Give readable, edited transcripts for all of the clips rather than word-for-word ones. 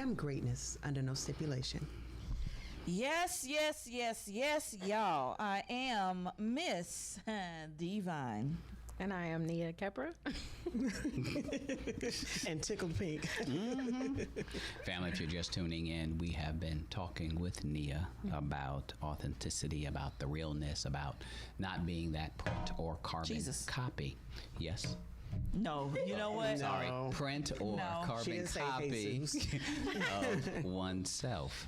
am greatness under no stipulation. Yes, y'all. I am Miss Divine. And I am Nia Kepra. And tickled pink. Mm-hmm. Family, if you're just tuning in, we have been talking with Nia about authenticity, about the realness, about not being that print or carbon copy. Yes? No, you know what? Sorry, print or carbon copy of oneself.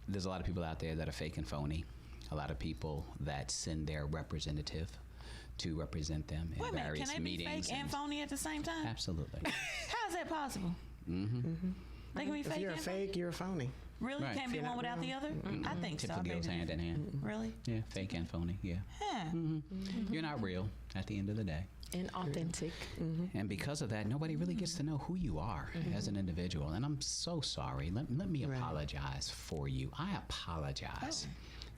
There's a lot of people out there that are fake and phony. A lot of people that send their representative to represent them in various can they meetings. Be fake and phony at the same time? Absolutely. How is that possible? Mm-hmm. Mm-hmm. They can be fake. If you're and fake, you're a phony. Really? Right. Can't be one without the other? I think so. Typically goes hand in hand. Really? Yeah, fake and phony. Yeah. Huh. Mm-hmm. You're not real at the end of the day. Inauthentic. And because of that, nobody really gets to know who you are as an individual. And I'm so sorry. Let me apologize for you. I apologize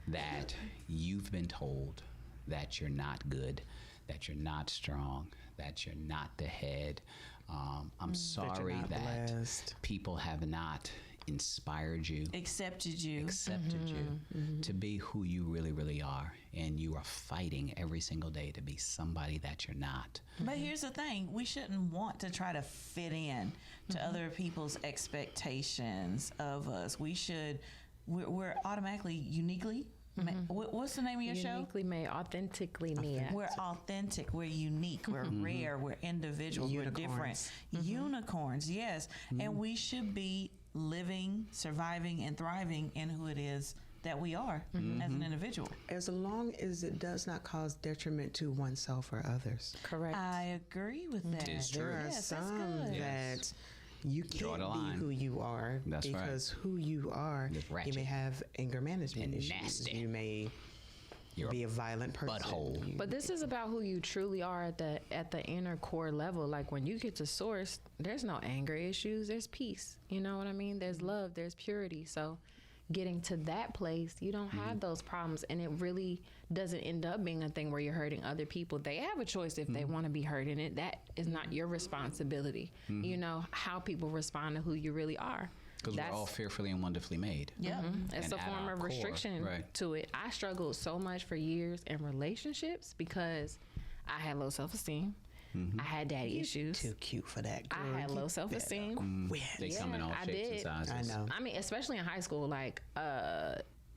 that you've been told that you're not good, that you're not strong, that you're not the head. I'm sorry that people have not inspired you, accepted you to be who you really, really are. And you are fighting every single day to be somebody that you're not. But here's the thing. We shouldn't want to try to fit in to other people's expectations of us. We're automatically uniquely what's the name of your show? Uniquely made, authentically Nia. We're authentic. We're unique. We're rare. We're individuals. Unicorns. We're different. Unicorns, yes. And we should be living, surviving, and thriving in who it is that we are as an individual. As long as it does not cause detriment to oneself or others. Correct. I agree with that. It's true. There are some that you can't be who you are because who you are, you may have anger management issues. Nasty. You may be a violent person. Butthole. But this is about who you truly are at the inner core level. Like when you get to source, there's no anger issues. There's peace. You know what I mean? There's love. There's purity. So getting to that place, you don't have those problems, and it really doesn't end up being a thing where you're hurting other people. They have a choice if they want to be hurt in it. That is not your responsibility. You know how people respond to who you really are. Because we're all fearfully and wonderfully made. Yeah, it's a form of restriction to it. I struggled so much for years in relationships because I had low self-esteem. I had daddy issues. Too cute for that, girl. I had low self-esteem. They come in all shapes and sizes. I know. I mean, especially in high school, like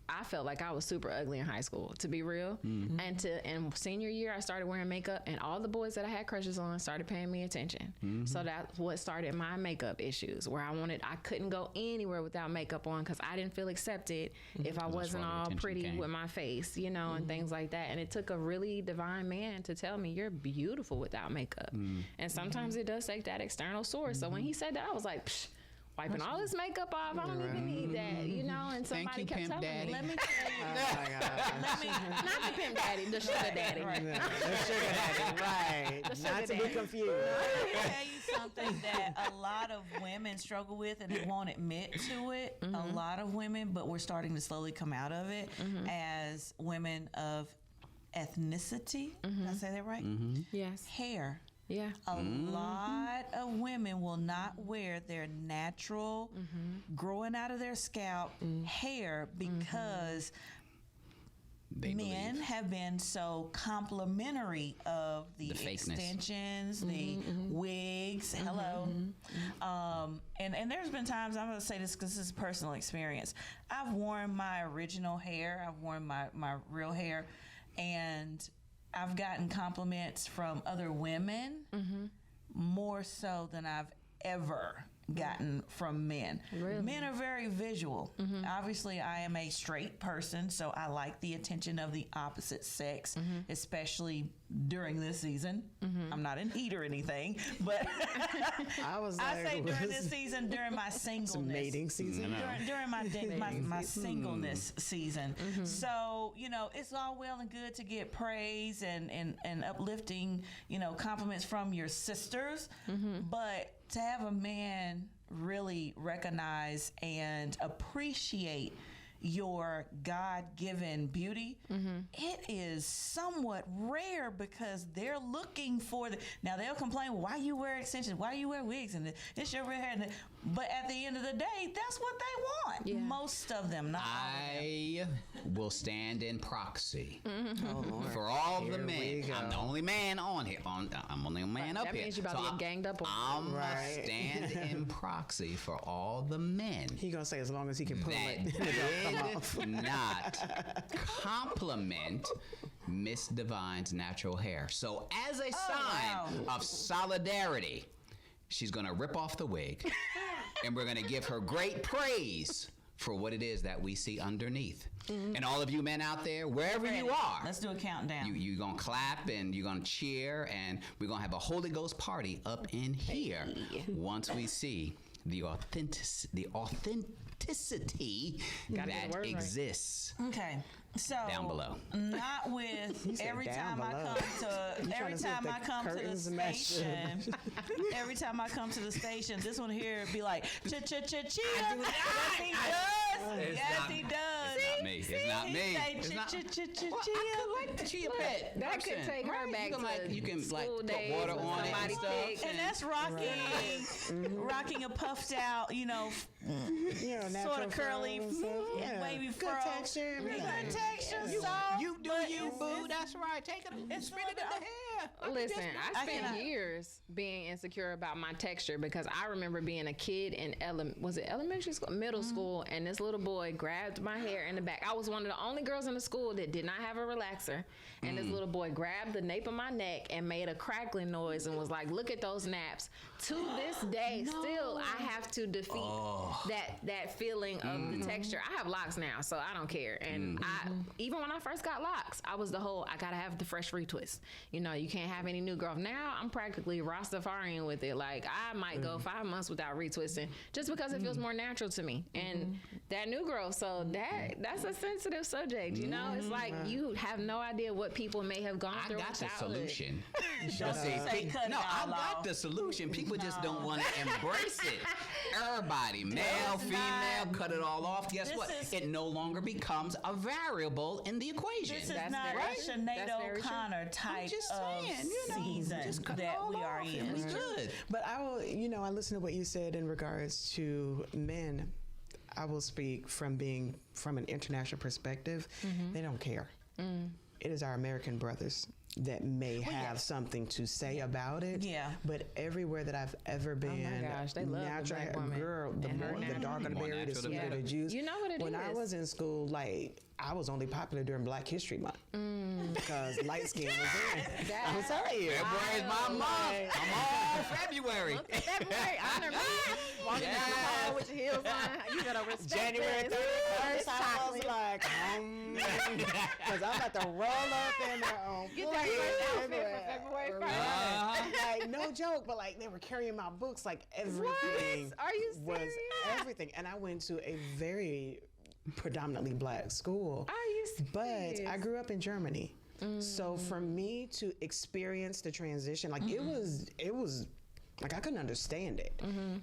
I felt like I was super ugly in high school, to be real. And senior year, I started wearing makeup, and all the boys that I had crushes on started paying me attention. So that's what started my makeup issues, where I couldn't go anywhere without makeup on because I didn't feel accepted if I wasn't all pretty with my face, you know, and things like that. And it took a really divine man to tell me, you're beautiful without makeup. And sometimes it does take that external source. So when he said that, I was like, psh, wiping all this makeup off, I don't even need that, you know. And somebody kept telling me, let me tell you, not the pimp daddy, the sugar daddy, the sugar daddy, right? Not to be confused. Let me tell you something that a lot of women struggle with, and they won't admit to it. A lot of women, but we're starting to slowly come out of it as women of ethnicity. Did I say that right? Yes. Hair. Yeah. A lot of women will not wear their natural, growing out of their scalp hair because men have been so complimentary of the extensions, the wigs. Hello. And there's been times, I'm going to say this because this is personal experience. I've worn my original hair. I've worn my real hair. And I've gotten compliments from other women more so than I've ever gotten from men. Really? Men are very visual. Obviously, I am a straight person, so I like the attention of the opposite sex, especially during this season. I'm not in heat or anything, but I say during this season, during my singleness. Mating season. During my singleness season. So, you know, it's all well and good to get praise and uplifting, you know, compliments from your sisters, but to have a man really recognize and appreciate your God-given beauty, it is somewhat rare because they're looking for now they'll complain, why you wear extensions, why you wear wigs, and it's your real hair. But at the end of the day, that's what they want. Yeah. Most of them, not all of them. I will stand in proxy Oh, for all the Here we men. go. I'm the only man on here. I'm only man up That here. means you're about to get ganged up on. I'm Right. stand in proxy for all the men He gonna say as long as he can pull that it, it don't come off. did not compliment Miss Divine's natural hair. So as a sign of solidarity, she's gonna rip off the wig, and we're gonna give her great praise for what it is that we see underneath. And all of you men out there, wherever you are, Let's do a countdown. you're gonna clap and you're gonna cheer, and we're gonna have a Holy Ghost party up in here once we see the authenticity Gotta get the that word right. exists Okay, so down below. not with said every down time I below. come to You trying every to see if time the I come to the curtains match? station. Every time I come to the station, this one here would be like chia. Yes, he does. Yes, he does. It's not me. It's not me. He say It's not- chia. Well, I could like the chia pet. That could person, take her right? back you can, to you can school put days water when on it and somebody stuff. picked. And that's rocking a puffed out, Natural sort of curly, fro and stuff. Yeah. wavy Good fro. texture. Good everything. texture. Yeah. So, You do but you, it's- boo. That's right. Take it and spin it in the hair. Listen, I I spent cannot- years being insecure about my texture because I remember being a kid in elementary school, middle school, and this little boy grabbed my hair in the back. I was one of the only girls in the school that did not have a relaxer, and this little boy grabbed the nape of my neck and made a crackling noise and was like, "Look at those naps." To this day, still I have to defeat that feeling of the texture. I have locks now, so I don't care. And I even when I first got locks, I was the whole I gotta have the fresh retwist. You can't have any new growth. Now I'm practically Rastafarian with it. Like I might go 5 months without retwisting just because it feels more natural to me. And that new growth, so that's a sensitive subject. It's like you have no idea what people may have gone I through. got the in childhood. solution. Don't say cut it No, I out got loud. the solution. People just don't want to embrace it. Everybody, male, female, cut it all off. Guess This what? is- It no longer becomes a variable in the equation. This is That's not very a true. Sinead That's very true. O'Connor type I'm just of saying, season just cut it that all we are off in. and we good. But I will, I listen to what you said in regards to men. I will speak from being from an international perspective. They don't care. It is our American brothers that may have something to say about it. Yeah. But everywhere that I've ever been, gosh, they love the natural black woman the and her more, the natural. darker the More berry, the natural the sweeter better. the juice. You know what it when I is. was in school, I was only popular during Black History Month because light skin was in. I'm sorry. February is my month. Come on, February. February, I remember walking down the hall with your heels on. You better respect January this. 31st, It's I was chocolate. like, because I'm about to roll up in there. Get that first outfit for February 1st. Like, no joke, but they were carrying my books, everything. What? Are you was serious? everything. And I went to a very predominantly Black school. Are you But serious? I grew up in Germany. So for me to experience the transition, it was I couldn't understand it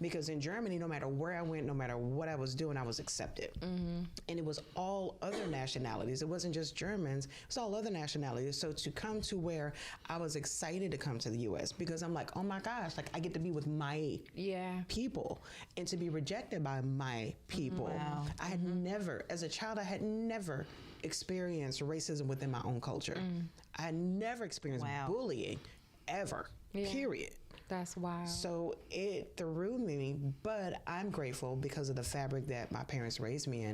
because in Germany, no matter where I went, no matter what I was doing, I was accepted. And it was all other nationalities. It wasn't just Germans, it was all other nationalities. So to come to where I was excited to come to the US because I'm like, oh my gosh, I get to be with my people and to be rejected by my people. Wow. I had never, as a child, I had never experienced racism within my own culture. I had never experienced bullying ever, period. That's wild. So it threw me, but I'm grateful because of the fabric that my parents raised me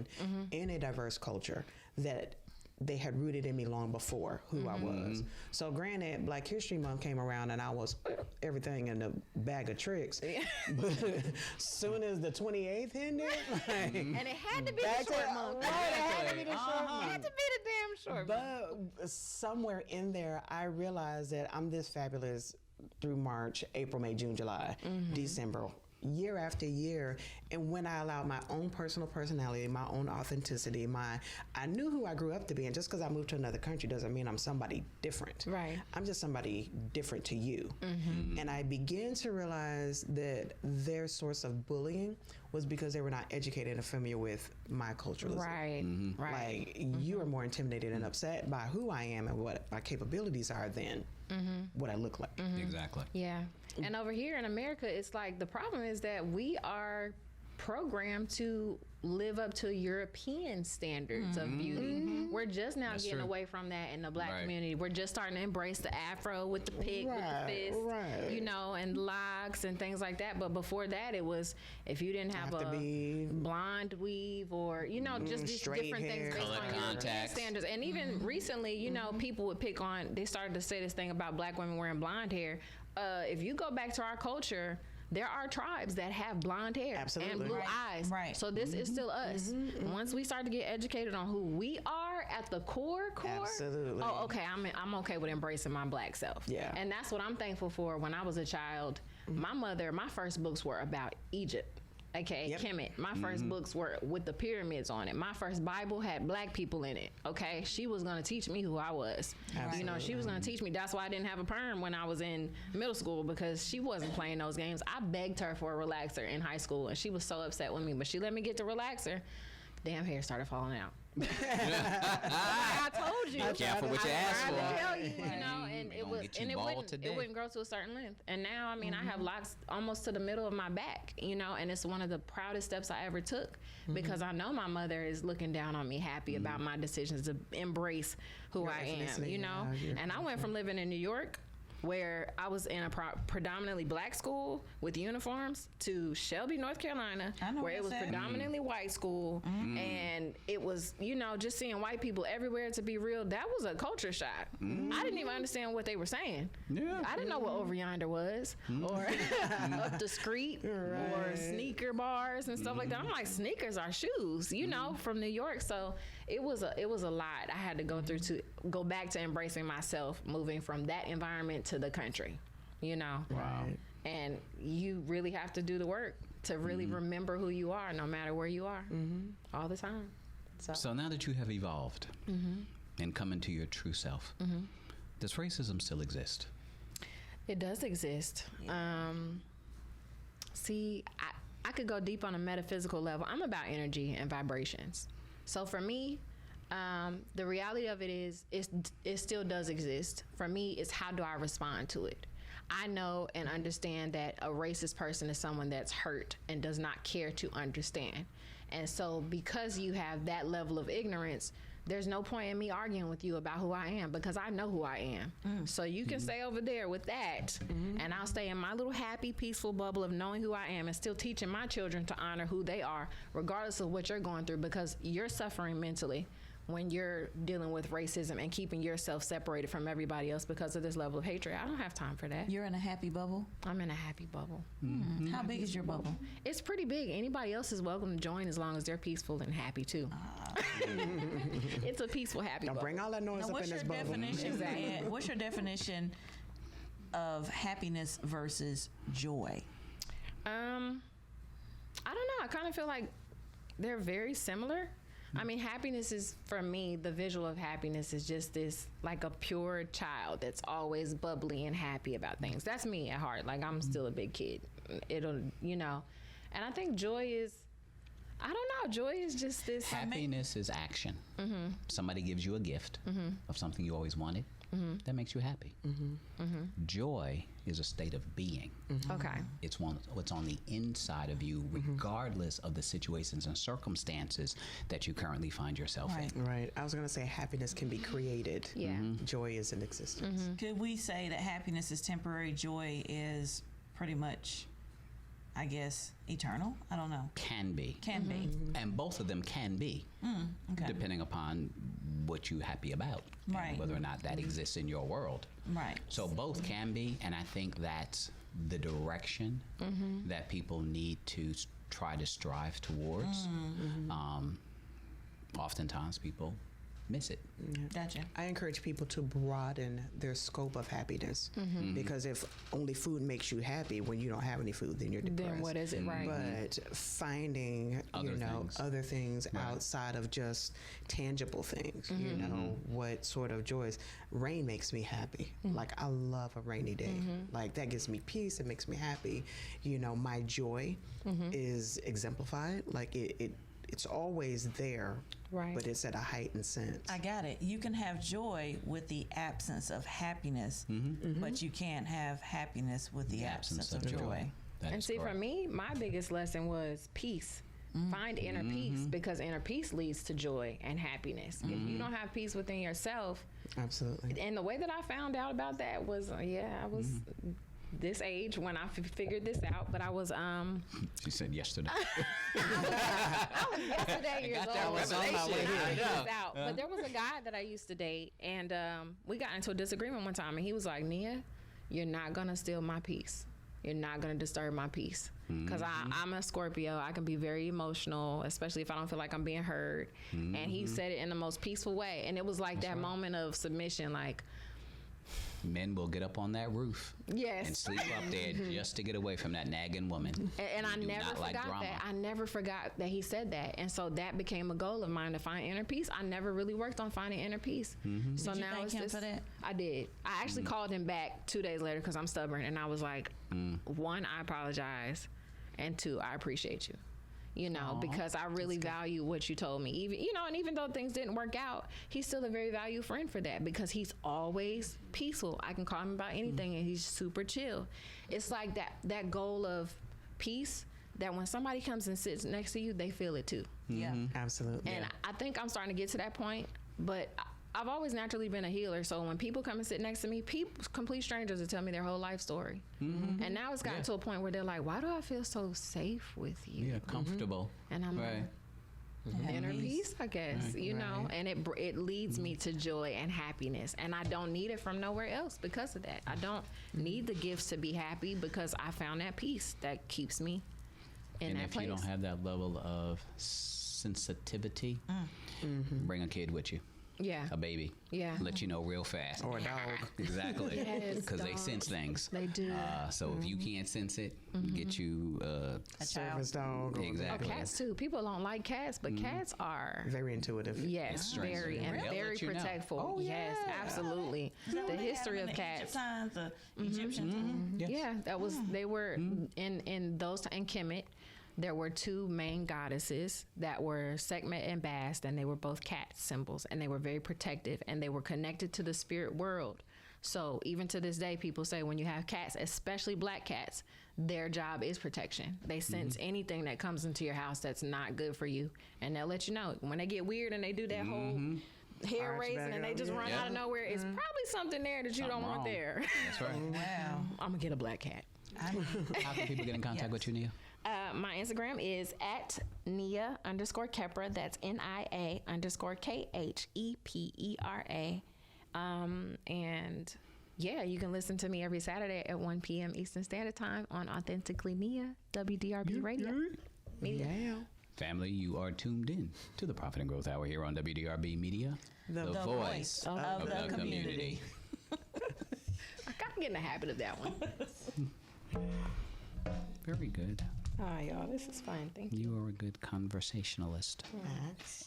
in a diverse culture that they had rooted in me long before who I was. So granted, Black History Month came around and I was everything in a bag of tricks. But soon as the 28th ended, and it had to be the short month. Right, it had to be the short It had month. to be the damn short month. But somewhere in there, I realized that I'm this fabulous through March, April, May, June, July, December, year after year. And when I allowed my own personal personality, my own authenticity, I knew who I grew up to be. And just because I moved to another country doesn't mean I'm somebody different. Right. I'm just somebody different to you. And I began to realize that their source of bullying was because they were not educated and familiar with my culturalism. Right. Right. Like, you are more intimidated and upset by who I am and what my capabilities are than what I look like. Exactly. Yeah. And over here in America, it's like the problem is that we are programmed to live up to European standards of beauty. We're just now getting away from that in the Black community. We're just starting to embrace the afro with the pick, with the fist, you know, and locks and things like that. But before that, it was if you didn't have a blonde weave or, you know, just these different things based on European standards. And even recently, you know, people would pick on, they started to say this thing about Black women wearing blonde hair. If you go back to our culture, there are tribes that have blonde hair and blue eyes. So this is still us. Once we start to get educated on who we are at the core, oh, okay, I'm okay with embracing my Black self. And that's what I'm thankful for. When I was a child, my first books were about Egypt. Okay, Kemet. My first books were with the pyramids on it. My first Bible had Black people in it. Okay, she was gonna teach me who I was. You know, she was gonna teach me. That's why I didn't have a perm when I was in middle school, because she wasn't playing those games. I begged her for a relaxer in high school, and she was so upset with me. But she let me get the relaxer. Damn hair started falling out. I told you. Careful what you ask for. I tell you, you know, and it wouldn't grow to a certain length. And now, I mean, I have locks almost to the middle of my back, you know, and it's one of the proudest steps I ever took, because I know my mother is looking down on me, happy about my decisions to embrace who I am, you know. And I went from living in New York, where I was in a predominantly Black school with uniforms, to Shelby, North Carolina, where it was predominantly white school. And it was, you know, just seeing white people everywhere, to be real, that was a culture shock. I didn't even understand what they were saying. I didn't know what over yonder was, or up the street, or sneaker bars and stuff like that. I'm like, sneakers are shoes, you know, from New York. So it was a lot I had to go through to go back to embracing myself, moving from that environment to the country, you know. And you really have to do the work to really remember who you are, no matter where you are, all the time. So now that you have evolved and come into your true self, does racism still exist? It does exist. See, I could go deep on a metaphysical level. I'm about energy and vibrations. So for me, the reality of it is, it still does exist. For me, it's how do I respond to it? I know and understand that a racist person is someone that's hurt and does not care to understand. And so because you have that level of ignorance, there's no point in me arguing with you about who I am, because I know who I am. So you can stay over there with that, and I'll stay in my little happy, peaceful bubble of knowing who I am and still teaching my children to honor who they are, regardless of what you're going through, because you're suffering mentally when you're dealing with racism and keeping yourself separated from everybody else because of this level of hatred. I don't have time for that. You're in a happy bubble? I'm in a happy bubble. How big is your bubble? It's pretty big. Anybody else is welcome to join as long as they're peaceful and happy too. It's a peaceful, happy bubble. Don't bring all that noise up in this bubble. What's your definition of happiness versus joy? I don't know. I kind of feel like they're very similar. I mean, happiness is, for me, the visual of happiness is just this, like a pure child that's always bubbly and happy about things. That's me at heart. Like, I'm still a big kid. It'll, you know. And I think joy is, I don't know, joy is just this. Happiness is action. Somebody gives you a gift of something you always wanted. That makes you happy. Joy is a state of being. Okay. It's what's on the inside of you, regardless of the situations and circumstances that you currently find yourself in. Right. I was going to say happiness can be created. Joy is in existence. Could we say that happiness is temporary, joy is pretty much, I guess, eternal? I don't know. Can be. Can be. And both of them can be, depending upon what you're happy about, and whether or not that exists in your world. So both can be, and I think that's the direction that people need to try to strive towards. Oftentimes people miss it. Gotcha. I encourage people to broaden their scope of happiness, because if only food makes you happy, when you don't have any food, then you're depressed. Then what is it, right? But finding, other things outside of just tangible things, you know, what sort of joys. Rain makes me happy. Like, I love a rainy day. Like, that gives me peace. It makes me happy. You know, my joy is exemplified. Like, it's always there, Right. but it's at a heightened sense. I got it. You can have joy with the absence of happiness, but you can't have happiness with the absence of joy. That And is see, correct. for me, my biggest lesson was peace. Find inner peace, because inner peace leads to joy and happiness. If you don't have peace within yourself, Absolutely. and the way that I found out about that was, I was this age when I figured this out, but I was She said yesterday. yesterday years got that old. revelation. I figured I this know. out. But there was a guy that I used to date, and we got into a disagreement one time, and he was like, "Nia, you're not gonna steal my peace. You're not gonna disturb my peace." Because I'm a Scorpio. I can be very emotional, especially if I don't feel like I'm being heard. And he said it in the most peaceful way, and it was like that moment of submission, like, Men will get up on that roof yes. and sleep up there just to get away from that nagging woman. And I do never not like forgot drama. that. I never forgot that he said that. And so that became a goal of mine, to find inner peace. I never really worked on finding inner peace. So Did you now thank it's him just, for that? I did. I actually called him back 2 days later because I'm stubborn. And I was like, one, I apologize. And two, I appreciate you. You know, because I really value what you told me. Even, you know, and even though things didn't work out, he's still a very valued friend for that, because he's always peaceful. I can call him about anything and he's super chill. It's like that goal of peace, that when somebody comes and sits next to you, they feel it too. Yeah. Absolutely. And I think I'm starting to get to that point, but I've always naturally been a healer. So when people come and sit next to me, complete strangers will tell me their whole life story. And now it's gotten to a point where they're like, why do I feel so safe with you? Yeah, comfortable. And I'm Right. like, inner peace, I guess, you know, and it leads me to joy and happiness. And I don't need it from nowhere else because of that. I don't need the gifts to be happy, because I found that peace that keeps me in And that if place. you don't have that level of sensitivity, bring a kid with you. Yeah. A baby. Yeah. Let you know real fast. Or a dog. Exactly. Yes, Because they dogs. sense things. They do. So if you can't sense it, get you A Service child. dog. Or Or exactly. cats too. People don't like cats, but cats are Very intuitive. yes, strange. very and They'll very let you know. protectful. Oh, yes, yeah. absolutely. The history of cats. The Egyptians. Yes. Yeah, that was they were in those in Kemet. There were two main goddesses that were Sekhmet and Bast, and they were both cat symbols, and they were very protective, and they were connected to the spirit world. So even to this day, people say when you have cats, especially black cats, their job is protection. They sense anything that comes into your house that's not good for you, and they'll let you know. When they get weird and they do that whole hair Arch raising back and they up, just yeah. run out of nowhere, it's probably something there that you Something don't want wrong. there. That's right. Wow. I'm gonna get a black cat. I mean, How can people get in contact with you, Nia? My Instagram is at Nia_Kepra. That's NIA_KHEPERA. And yeah, you can listen to me every Saturday at 1 p.m. Eastern Standard Time on Authentically Nia, WDRB Radio. Media. Yeah. Family, you are tuned in to the Profit and Growth Hour here on WDRB Media, The voice of the community. I gotta get in the habit of that one. Very good. All right, y'all. This is fun. Thank you. You are a good conversationalist. Facts.